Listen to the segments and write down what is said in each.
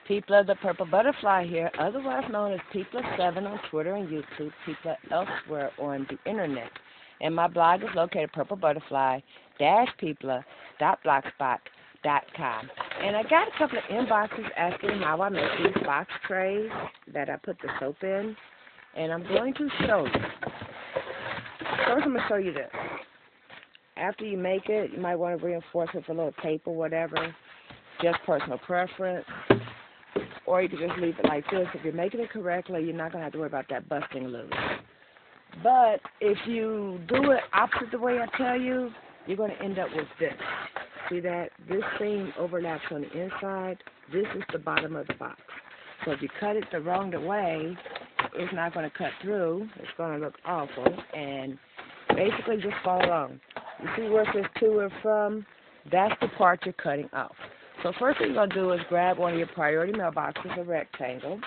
Peepla the Purple Butterfly here, otherwise known as Peepla7 on Twitter and YouTube, Peepla elsewhere on the internet. And my blog is located purplebutterfly-peepla.blogspot.com. And I got a couple of inboxes asking how I make these box trays that I put the soap in. And I'm going to show you. First, I'm going to show you this. After you make it, you might want to reinforce it with a little tape or whatever. Just personal preference. Or you can just leave it like this. If you're making it correctly, you're not going to have to worry about that busting loose. But if you do it opposite the way I tell you, you're going to end up with this. See that? This seam overlaps on the inside. This is the bottom of the box. So if you cut it the wrong way, it's not going to cut through. It's going to look awful. And basically just follow along. You see where it says to and from? That's the part you're cutting off. So first thing you're going to do is grab one of your priority mailboxes, a rectangle.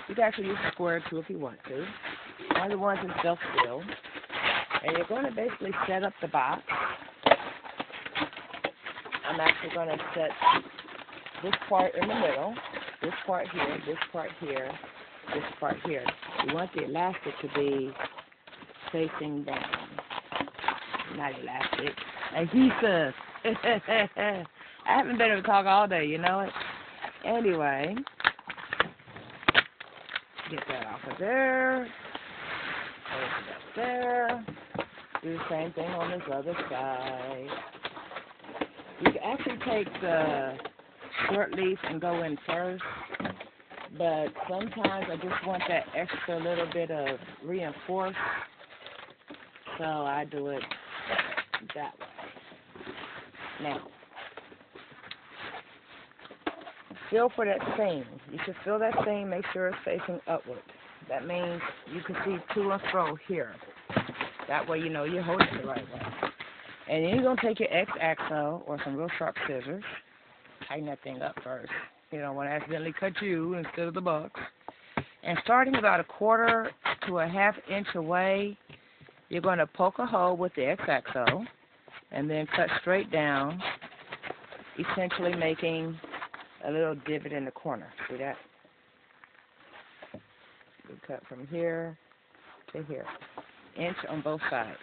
You can actually use a square too if you want to. One of the ones in self-fill. And you're going to basically set up the box. I'm actually going to set this part in the middle, this part here, this part here, this part here. You want the elastic to be facing down. Not elastic. Adhesive. I haven't been able to talk all day, you know it? Anyway, get that off of there. Open it up there. Do the same thing on this other side. You can actually take the short leaf and go in first, but sometimes I just want that extra little bit of reinforce, so I do it that way. Now, feel for that seam. You should feel that seam, make sure it's facing upward. That means you can see to and fro here. That way you know you're holding it the right way. And then you're going to take your X-Acto or some real sharp scissors. Tighten that thing up first. You don't want to accidentally cut you instead of the box. And starting about 1/4 to a 1/2 inch away, you're going to poke a hole with the X-Acto and then cut straight down, essentially making a little divot in the corner. See that? You cut from here to here. Inch on both sides.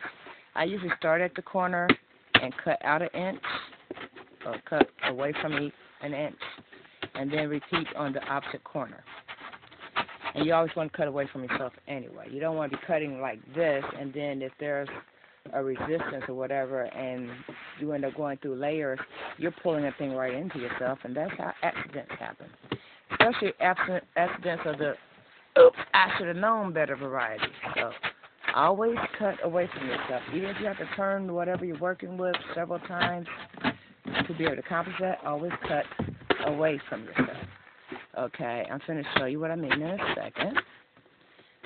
I usually start at the corner and cut out 1 inch, or cut away from me 1 inch, and then repeat on the opposite corner. And you always want to cut away from yourself anyway. You don't want to be cutting like this, and then if there's a resistance or whatever, and you end up going through layers, you're pulling that thing right into yourself, and that's how accidents happen. Especially accidents of the, oops, I should have known better variety. So always cut away from yourself. Even if you have to turn whatever you're working with several times to be able to accomplish that, always cut away from yourself. Okay, I'm going to show you what I mean in a second.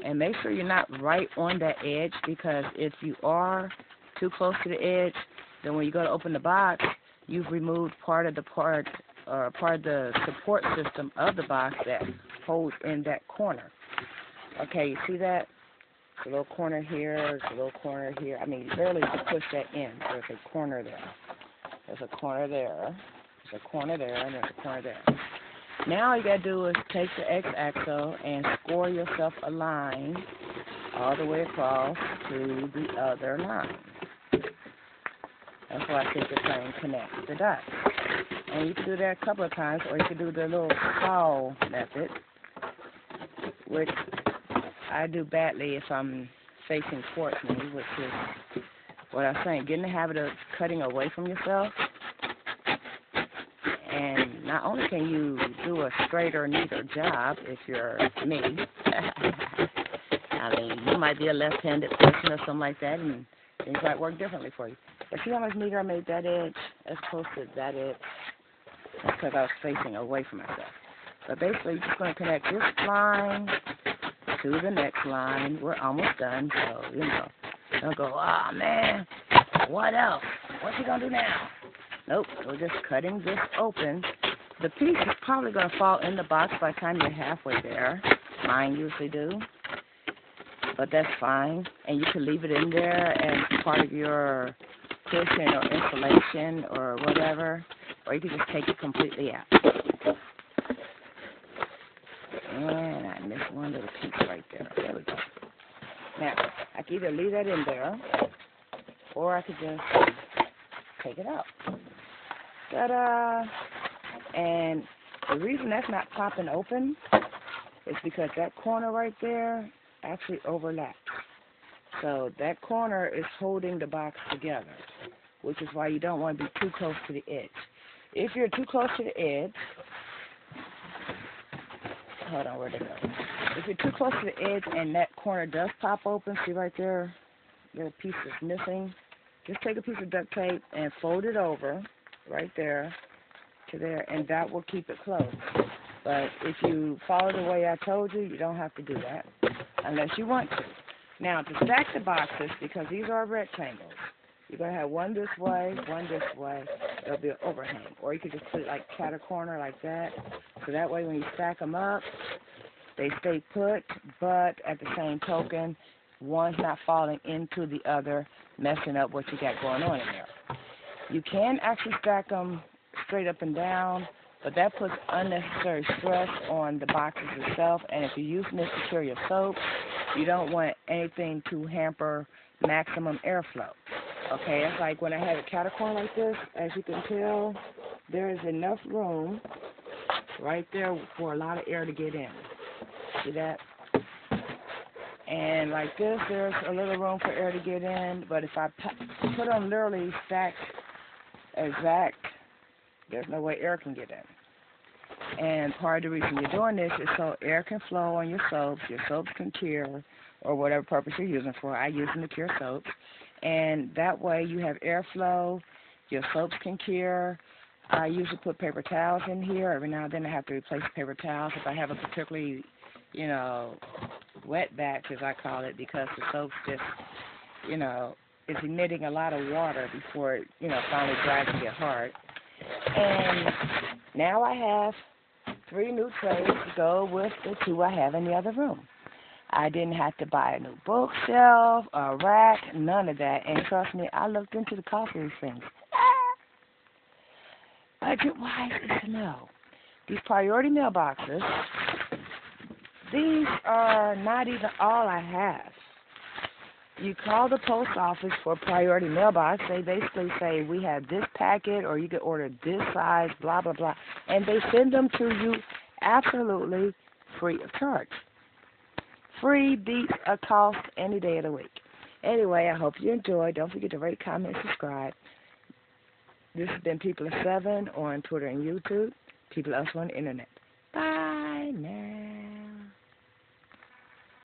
And make sure you're not right on that edge, because if you are too close to the edge, then when you go to open the box, you've removed part of the support system of the box that holds in that corner. Okay, you see that? There's a little corner here, there's a little corner here. I mean, barely to push that in. There's a corner there. There's a corner there. There's a corner there, and there's a corner there. Now all you got to do is take the X-Acto and score yourself a line all the way across to the other line. That's why I think the plane connects the dots. And you can do that a couple of times, or you can do the little saw method, which I do badly if I'm facing towards me, which is what I'm saying. Get in the habit of cutting away from yourself. And not only can you do a straighter, neater job if you're me, I mean, you might be a left-handed person or something like that, and things might work differently for you. But see how much neater I made that edge as close to that edge? That's because I was facing away from myself. But basically, you're just going to connect this line to the next line. We're almost done, so, you know, don't go, oh, man, what else? What's he going to do now? Nope, we're just cutting this open. The piece is probably going to fall in the box by the time you're halfway there. Mine usually do. But that's fine. And you can leave it in there as part of your cushion or insulation or whatever. Or you can just take it completely out. could either leave that in there, or I could just take it out. Ta-da! And the reason that's not popping open is because that corner right there actually overlaps. So that corner is holding the box together, which is why you don't want to be too close to the edge. If you're too close to the edge, hold on, where'd it go? If you're too close to the edge and that corner does pop open, see right there, little piece is missing, just take a piece of duct tape and fold it over right there to there, and that will keep it closed. But if you follow the way I told you, you don't have to do that unless you want to. Now, to stack the boxes, because these are rectangles, you're going to have one this way, there'll be an overhang. Or you could just put it like cat corner like that, so that way when you stack them up, they stay put, but at the same token, one's not falling into the other, messing up what you got going on in there. You can actually stack them straight up and down, but that puts unnecessary stress on the boxes itself, and if you're using this to carry your soap, you don't want anything to hamper maximum airflow. Okay, it's like when I have a catacorn like this, as you can tell, there is enough room right there for a lot of air to get in. See that? And like this, there's a little room for air to get in, but if I put them literally stacked exact, there's no way air can get in. And part of the reason you're doing this is so air can flow on your soaps can cure, or whatever purpose you're using for. I use them to cure soaps. And that way you have airflow, your soaps can cure. I usually put paper towels in here. Every now and then I have to replace paper towels if I have a particularly, wet batch, as I call it, because the soap's just, is emitting a lot of water before it, finally dries and get hard. And now I have 3 new trays to go with the 2 I have in the other room. I didn't have to buy a new bookshelf, a rack, none of that. And trust me, I looked into the cost of these things. Budget-wise, it's a no. These priority mailboxes, these are not even all I have. You call the post office for a priority mailbox, they basically say, we have this packet, or you can order this size, blah, blah, blah. And they send them to you absolutely free of charge. Free beats a cost any day of the week. Anyway, I hope you enjoyed. Don't forget to rate, comment, and subscribe. This has been People of 7 on Twitter and YouTube. People of Us on the Internet. Bye now.